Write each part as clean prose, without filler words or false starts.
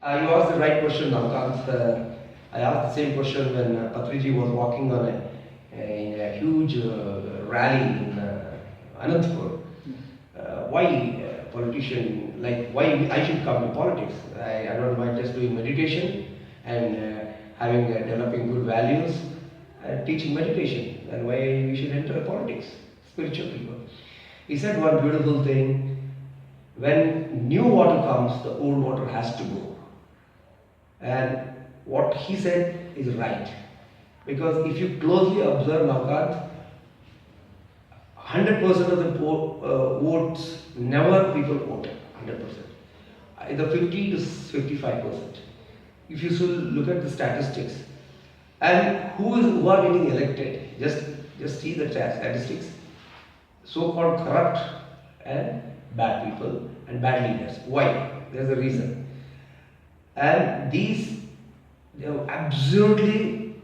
You asked the right question, Navkant. I asked the same question when Patriji was walking on a huge rally in Anantapur. Why politician, like why I should come to politics? I don't mind just doing meditation and having developing good values and teaching meditation. And why we should enter politics, spiritual people. He said one beautiful thing: when new water comes, the old water has to go. And what he said is right. Because if you closely observe Navkat, 100% of the votes, never people vote 100%. Either 50 to 55%. If you look at the statistics, and who are getting elected, just see the statistics. So-called corrupt and bad people and bad leaders. Why? There's a reason. And they are absolutely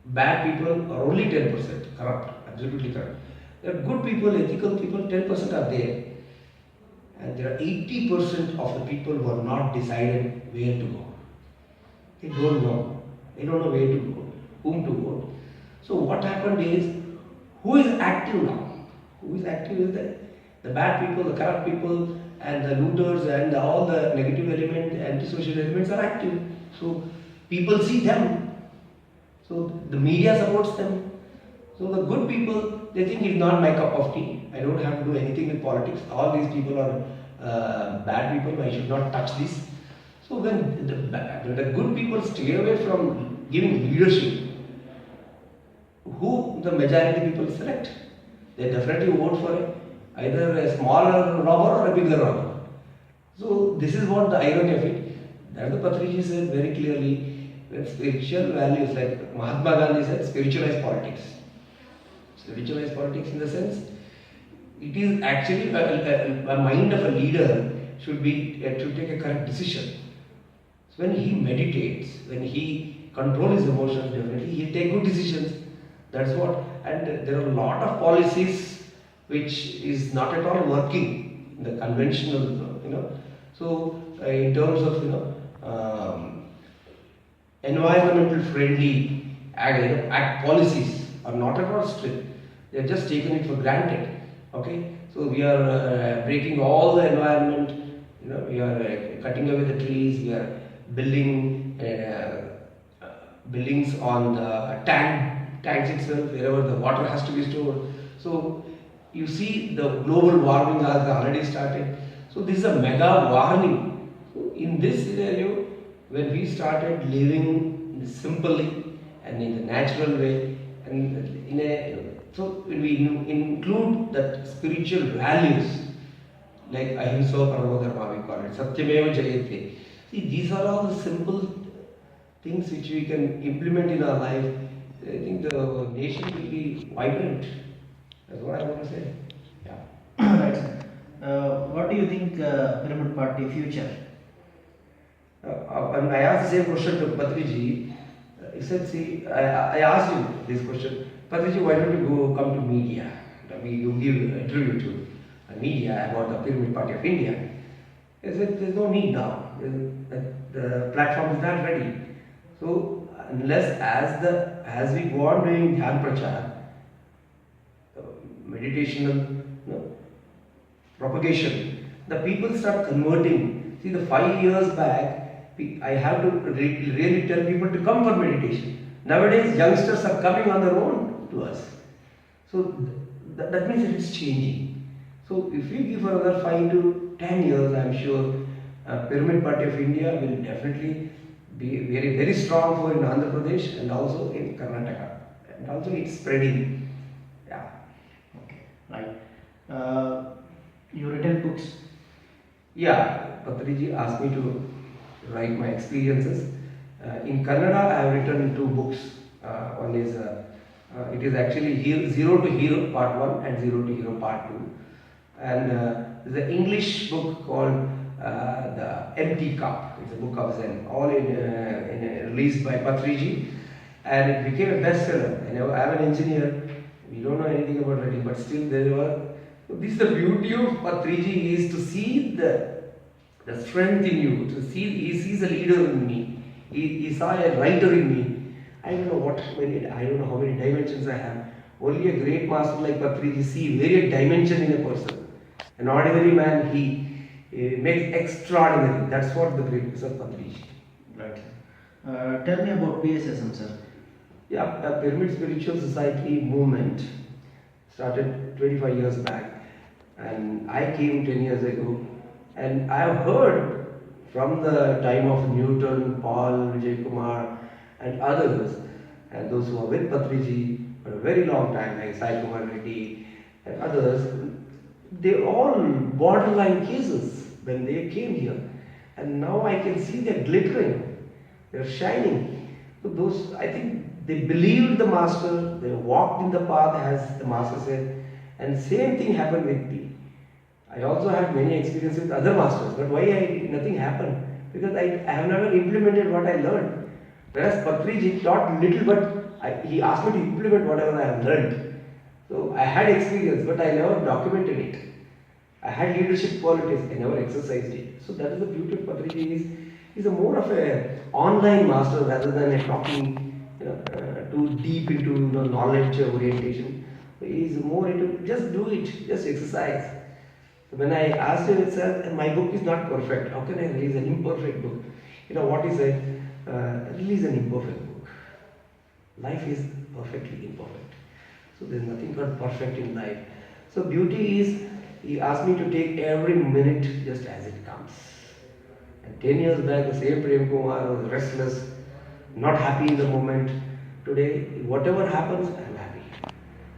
bad people are only 10% corrupt, absolutely corrupt. There are good people, ethical people, 10% are there. And there are 80% of the people who are not decided where to go. They don't know. They don't know where to go, whom to vote. So what happened is, who is active now? Who is active is the bad people, the corrupt people, and the looters, and all the negative elements, antisocial elements are active. So people see them. So the media supports them. So the good people, they think it's not my cup of tea. I don't have to do anything with politics. All these people are bad people. I should not touch this. So when the good people stay away from giving leadership, who the majority people select? They definitely vote for either a smaller robber or a bigger robber. So this is what the irony of it. That the Patriji said very clearly, when spiritual values, like Mahatma Gandhi said, spiritualize politics. Spiritualize politics in the sense, it is actually a mind of a leader should take a correct decision. So when he meditates, when he controls his emotions, definitely he'll take good decisions. That's what, and there are a lot of policies which is not at all working in the conventional, So in terms of environmental friendly act policies are not at all strict. They are just taken it for granted. Okay, so we are breaking all the environment. We are cutting away the trees. We are building buildings on the tanks itself, wherever the water has to be stored. So you see the global warming has already started. So this is a mega warning. So in this scenario, when we started living simply and in a natural way, and so when we include that spiritual values, like ahimsa paramo dharma, we call it satyameva jayate. See, these are all the simple things which we can implement in our life. I think the nation will be vibrant. That's what I want to say. Yeah. Right, sir. What do you think Pyramid Party future? And I asked the same question to Patriji. He said, see, I asked him this question. Patriji, why don't you come to media? You give an interview to media about the Pyramid Party of India. He said, there's no need now. The platform is not ready. So unless as we go on doing Dhyan Prachar, meditational propagation, the people start converting. See, the 5 years back, I have to really tell people to come for meditation. Nowadays, youngsters are coming on their own to us. So that means that it's changing. So if we give another 5 to 10 years, I'm sure Pyramid Party of India will definitely be very, very strong for in Andhra Pradesh and also in Karnataka. And also it's spreading. Yeah. Okay, right. You written books? Yeah, Patriji asked me to write my experiences. In Kannada, I have written 2 books. One is, it is actually Zero to Hero Part 1 and Zero to Hero Part 2. And the English book called The Empty Cup. It's a book of Zen, all released by Patriji, and it became a bestseller. I'm an engineer. We don't know anything about writing, but still there were. So this is the beauty of Patriji, is to see the strength in you. He sees sees a leader in me. He saw a writer in me. I don't know I don't know how many dimensions I have. Only a great master like Patriji see various dimension in a person. An ordinary man, he makes extraordinary. That's what the greatness of Patriji. Right. Tell me about PSSM, sir. Yeah, the Pyramid Spiritual Society movement started 25 years back, and I came 10 years ago, and I have heard from the time of Newton, Paul, Premkumar, and others, and those who are with Patriji for a very long time, like Sai Kumar Reddy and others, they all borderline cases when they came here, and now I can see they're glittering, they're shining. So those, I think, they believed the master, they walked in the path as the master said, and same thing happened with me. I also had many experiences with other masters, but why nothing happened? Because I have never implemented what I learned. Whereas Patriji taught little, but he asked me to implement whatever I have learned. So I had experience, but I never documented it. I had leadership qualities, I never exercised it. So that is the beauty of Patriji. He's a more of a online master rather than a talking, too deep into knowledge orientation. He's more into just do it, just exercise. So when I asked him, sir, my book is not perfect. How can I release an imperfect book? You know what he said? Release an imperfect book. Life is perfectly imperfect. So there's nothing called perfect in life. So beauty is, he asked me to take every minute just as it comes. And 10 years back, the same Premkumar was restless, not happy in the moment. Today, whatever happens, I'm happy.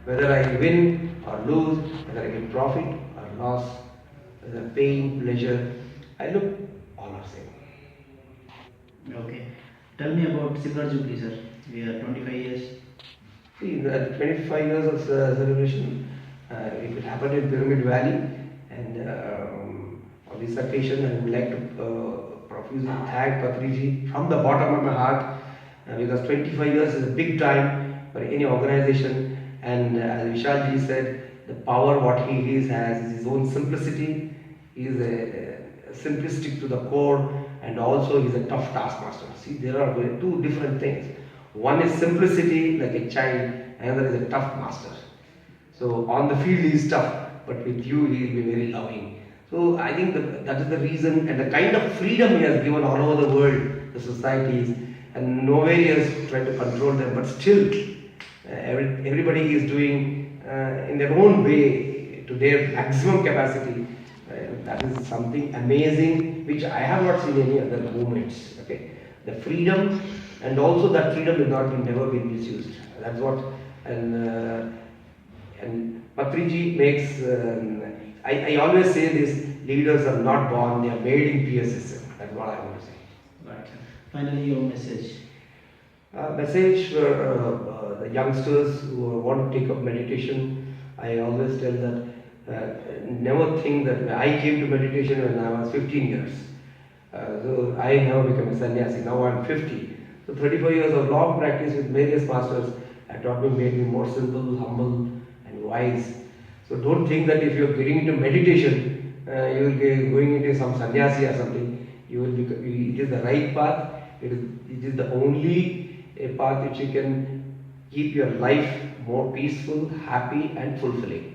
Whether I win or lose, whether I get profit or loss, whether pain, pleasure, I look, all are same. Okay. Tell me about Silver Jubilee, sir. We are 25 years. See, the 25 years of celebration, it happened in Pyramid Valley, and on this occasion, I would like to profusely thank Patriji from the bottom of my heart, because 25 years is a big time for any organization, and as Vishalji said, the power what he is has is his own simplicity. He is simplistic to the core, and also he is a tough taskmaster. See, there are two different things. One is simplicity, like a child, another is a tough master. So on the field he is tough, but with you he will be very loving. So I think that is the reason, and the kind of freedom he has given all over the world, the societies, and nowhere he has tried to control them, but still everybody is doing in their own way to their maximum capacity. That is something amazing which I have not seen any other movements. Okay, the freedom, and also that freedom will not be never be misused. That's what, and Patriji makes. I always say this: leaders are not born; they are made in PSSM. That's what I want to say. Right. Finally, your message. Message for the youngsters who want to take up meditation. I always tell that never think that I came to meditation when I was 15 years. So I never became a sannyasi. Now I'm 50. So 35 years of long practice with various masters have taught me, made me more simple, humble, and wise. So don't think that if you're getting into meditation, you will be going into some sannyasi or something. You will be. It is the right path. It is the only a path which you can keep your life more peaceful, happy, and fulfilling.